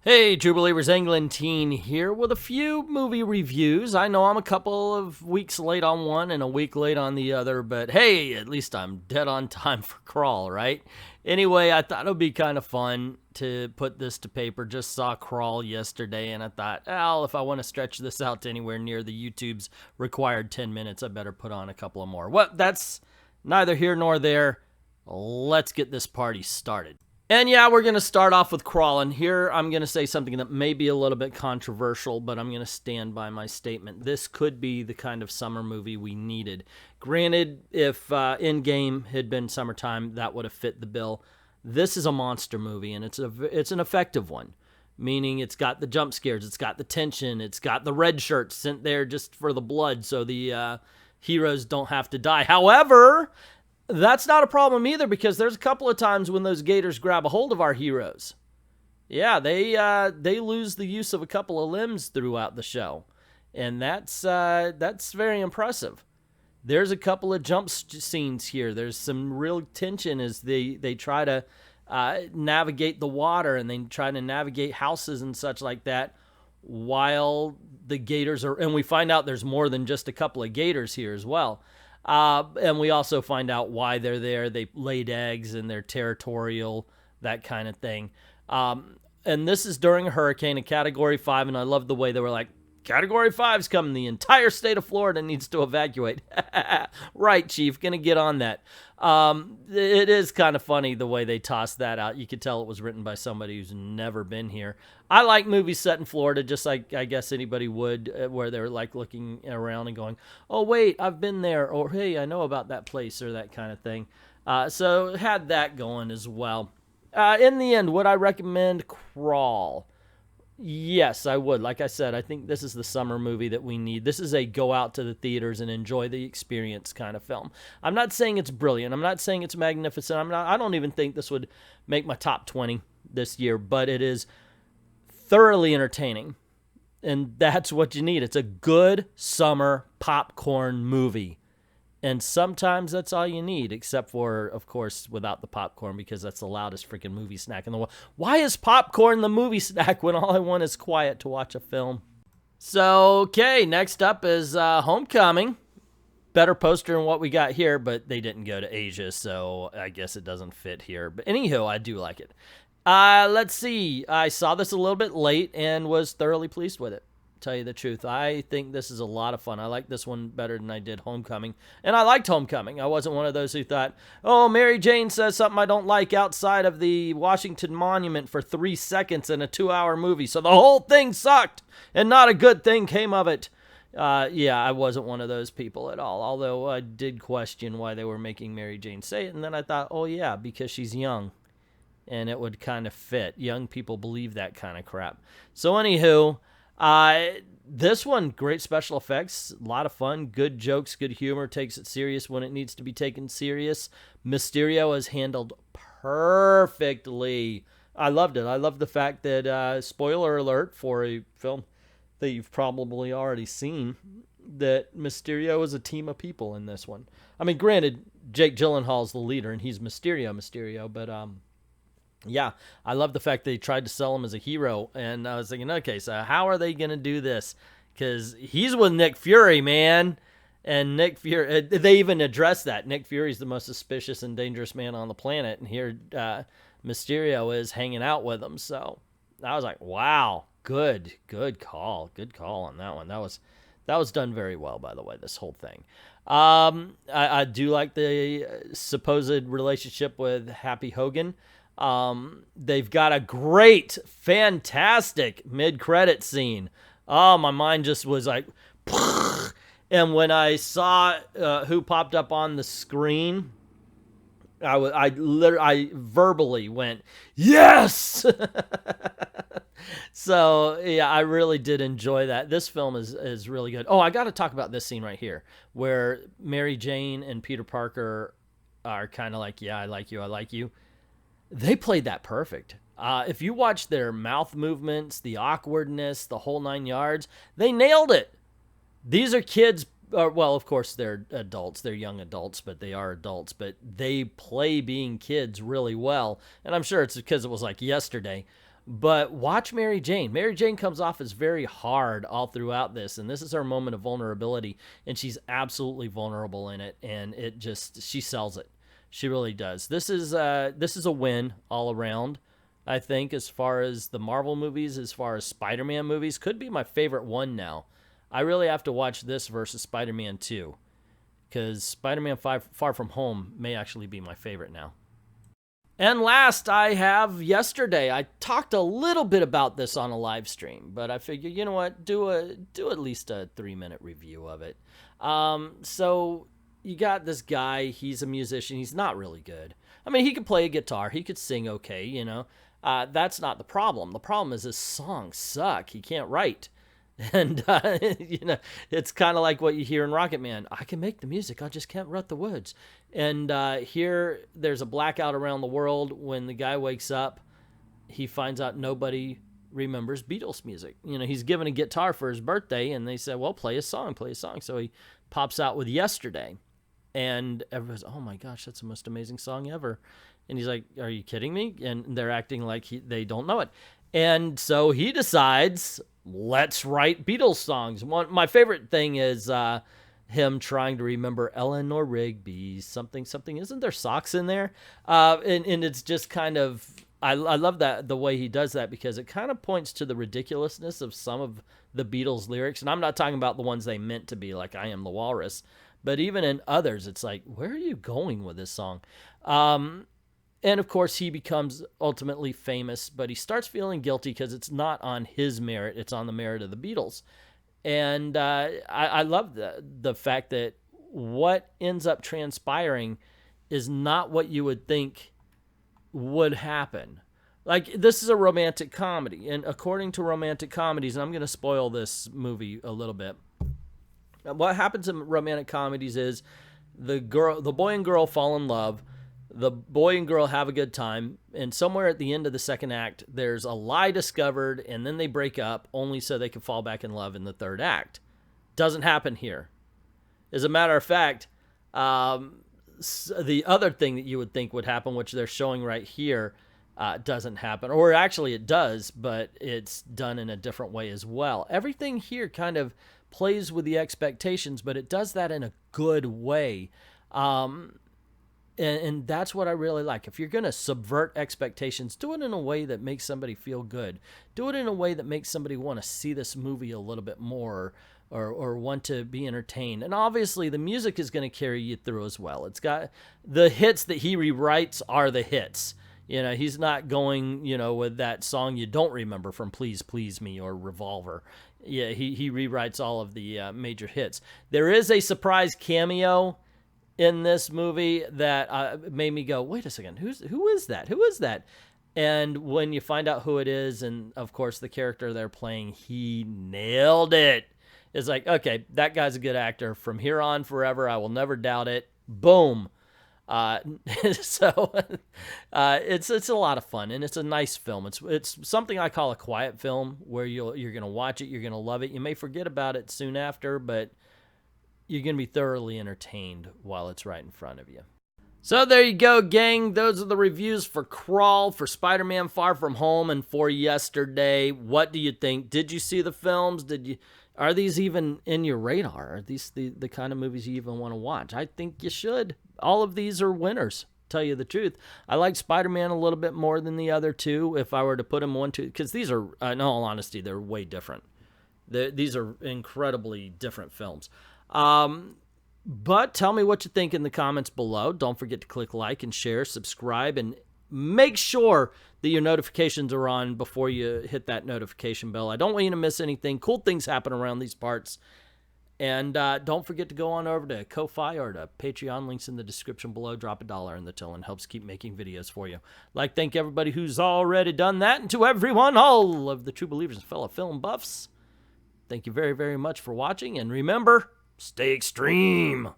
Hey, True Believers, Englentine here with a few movie reviews. I know I'm a couple of weeks late on one and a week late on the other, but hey, at least I'm dead on time for Crawl, right? Anyway, I thought it would be kind of fun to put this to paper. Just saw Crawl yesterday, and I thought, well, if I want to stretch this out to anywhere near the YouTube's required 10 minutes, I better put on a couple of more. Well, that's neither here nor there. Let's get this party started. And yeah, we're going to start off with Crawl, and here I'm going to say something that may be a little bit controversial, but I'm going to stand by my statement. This could be the kind of summer movie we needed. Granted, if Endgame had been summertime, that would have fit the bill. This is a monster movie, and it's an effective one, meaning it's got the jump scares, it's got the tension, it's got the red shirts sent there just for the blood so the heroes don't have to die. However, that's not a problem either, because there's a couple of times when those gators grab a hold of our heroes. Yeah, they lose the use of a couple of limbs throughout the show, and that's very impressive. There's a couple of jump scenes here. There's some real tension as they try to navigate the water, and they try to navigate houses and such like that, while the gators are, and we find out there's more than just a couple of gators here as well. And we also find out why they're there. They laid eggs and they're territorial, that kind of thing. And this is during a hurricane, a Category 5, and I love the way they were like, Category 5's coming. The entire state of Florida needs to evacuate. Right, Chief, gonna get on that. It is kind of funny the way they tossed that out. You could tell it was written by somebody who's never been here. I like movies set in Florida, just like I guess anybody would, where they're like looking around and going, oh, wait, I've been there, or hey, I know about that place, or that kind of thing. So had that going as well. In the end, would I recommend Crawl? Yes, I would. Like I said, I think this is the summer movie that we need. This is a go out to the theaters and enjoy the experience kind of film. I'm not saying it's brilliant. I'm not saying it's magnificent. I don't even think this would make my top 20 this year, but it is thoroughly entertaining. And that's what you need. It's a good summer popcorn movie. And sometimes that's all you need, except for, of course, without the popcorn, because that's the loudest freaking movie snack in the world. Why is popcorn the movie snack when all I want is quiet to watch a film? So, okay, next up is Homecoming. Better poster than what we got here, but they didn't go to Asia, so I guess it doesn't fit here. But anywho, I do like it. Let's see. I saw this a little bit late and was thoroughly pleased with it. Tell you the truth, I think this is a lot of fun. I like this one better than I did Homecoming, and I liked Homecoming. I wasn't one of those who thought, oh, Mary Jane says something I don't like outside of the Washington Monument for 3 seconds in a 2-hour movie, so the whole thing sucked and not a good thing came of it. Yeah, I wasn't one of those people at all, although I did question why they were making Mary Jane say it, and then I thought, oh yeah, because she's young and it would kind of fit. Young people believe that kind of crap. So anywho, this one, great special effects, a lot of fun, good jokes, good humor, takes it serious when it needs to be taken serious. Mysterio is handled perfectly. I loved it. I love the fact that, spoiler alert for a film that you've probably already seen, that Mysterio is a team of people in this one. I mean, granted, Jake Gyllenhaal's the leader and he's Mysterio, but, yeah, I love the fact they tried to sell him as a hero, and I was thinking, okay, so how are they going to do this? Because he's with Nick Fury, man, and Nick Fury, they even address that. Nick Fury's the most suspicious and dangerous man on the planet, and here Mysterio is hanging out with him, so I was like, wow, good call on that one. That was done very well, by the way, this whole thing. I do like the supposed relationship with Happy Hogan. They've got a great, fantastic mid-credit scene. Oh, my mind just was like, and when I saw who popped up on the screen, I verbally went, yes! So, yeah, I really did enjoy that. This film is really good. Oh, I got to talk about this scene right here, where Mary Jane and Peter Parker are kind of like, yeah, I like you. They played that perfect. If you watch their mouth movements, the awkwardness, the whole 9 yards, they nailed it. These are kids. Well, of course, they're adults. They're young adults, but they are adults. But they play being kids really well. And I'm sure it's because it was like yesterday. But watch Mary Jane. Mary Jane comes off as very hard all throughout this, and this is her moment of vulnerability, and she's absolutely vulnerable in it, and she sells it. She really does. This is a win all around. I think as far as the Marvel movies, as far as Spider-Man movies, could be my favorite one now. I really have to watch this versus Spider-Man 2, because Spider-Man Far From Home may actually be my favorite now. And last, I have Yesterday. I talked a little bit about this on a live stream, but I figured, you know what, do at least a 3-minute review of it. So you got this guy. He's a musician. He's not really good. I mean, he could play a guitar. He could sing okay, you know. That's not the problem. The problem is his songs suck. He can't write. And, you know, it's kind of like what you hear in Rocket Man. I can make the music, I just can't write the words. And here, there's a blackout around the world. When the guy wakes up, he finds out nobody remembers Beatles music. You know, he's given a guitar for his birthday, and they said, well, play a song. So he pops out with Yesterday. And everyone's, oh my gosh, that's the most amazing song ever. And he's like, are you kidding me? And they're acting like they don't know it. And so he decides, let's write Beatles songs. My favorite thing is him trying to remember Eleanor Rigby's something. Isn't there socks in there? And it's just kind of, I love that the way he does that, because it kind of points to the ridiculousness of some of the Beatles lyrics. And I'm not talking about the ones they meant to be, like I Am the Walrus. But even in others, it's like, where are you going with this song? And of course, he becomes ultimately famous, but he starts feeling guilty because it's not on his merit. It's on the merit of the Beatles. And I love the fact that what ends up transpiring is not what you would think would happen. Like, this is a romantic comedy. And according to romantic comedies, and I'm going to spoil this movie a little bit, what happens in romantic comedies is the boy and girl fall in love. The boy and girl have a good time, and somewhere at the end of the second act, there's a lie discovered, and then they break up, only so they can fall back in love in the third act. Doesn't happen here. As a matter of fact, the other thing that you would think would happen, which they're showing right here, doesn't happen. Or actually it does, but it's done in a different way as well. Everything here kind of plays with the expectations, but it does that in a good way. And that's what I really like. If you're going to subvert expectations, do it in a way that makes somebody feel good. Do it in a way that makes somebody want to see this movie a little bit more, or want to be entertained. And obviously, the music is going to carry you through as well. It's got the hits that he rewrites are the hits. You know, he's not going, you know, with that song you don't remember from Please Please Me or Revolver. Yeah, he rewrites all of the major hits. There is a surprise cameo in this movie that made me go, wait a second, who is that? Who is that? And when you find out who it is, and of course the character they're playing, he nailed it. It's like, okay, that guy's a good actor. From here on forever, I will never doubt it. Boom. So it's a lot of fun, and it's a nice film. It's something I call a quiet film, where you're gonna watch it, you're gonna love it. You may forget about it soon after, but you're going to be thoroughly entertained while it's right in front of you. So there you go, gang. Those are the reviews for Crawl, for Spider-Man Far From Home, and for Yesterday. What do you think? Did you see the films? Are these even in your radar? Are these the kind of movies you even want to watch? I think you should. All of these are winners, tell you the truth. I like Spider-Man a little bit more than the other two, if I were to put them one, two, because these are, in all honesty, they're way different. These are incredibly different films. But tell me what you think in the comments below. Don't forget to click like and share, subscribe, and make sure that your notifications are on before you hit that notification bell. I don't want you to miss anything. Cool things happen around these parts. And don't forget to go on over to Ko-Fi or to Patreon. Links in the description below. Drop $1 in the till and helps keep making videos for you. Thank everybody who's already done that. And to everyone, all of the true believers and fellow film buffs, thank you very, very much for watching. And remember, stay extreme.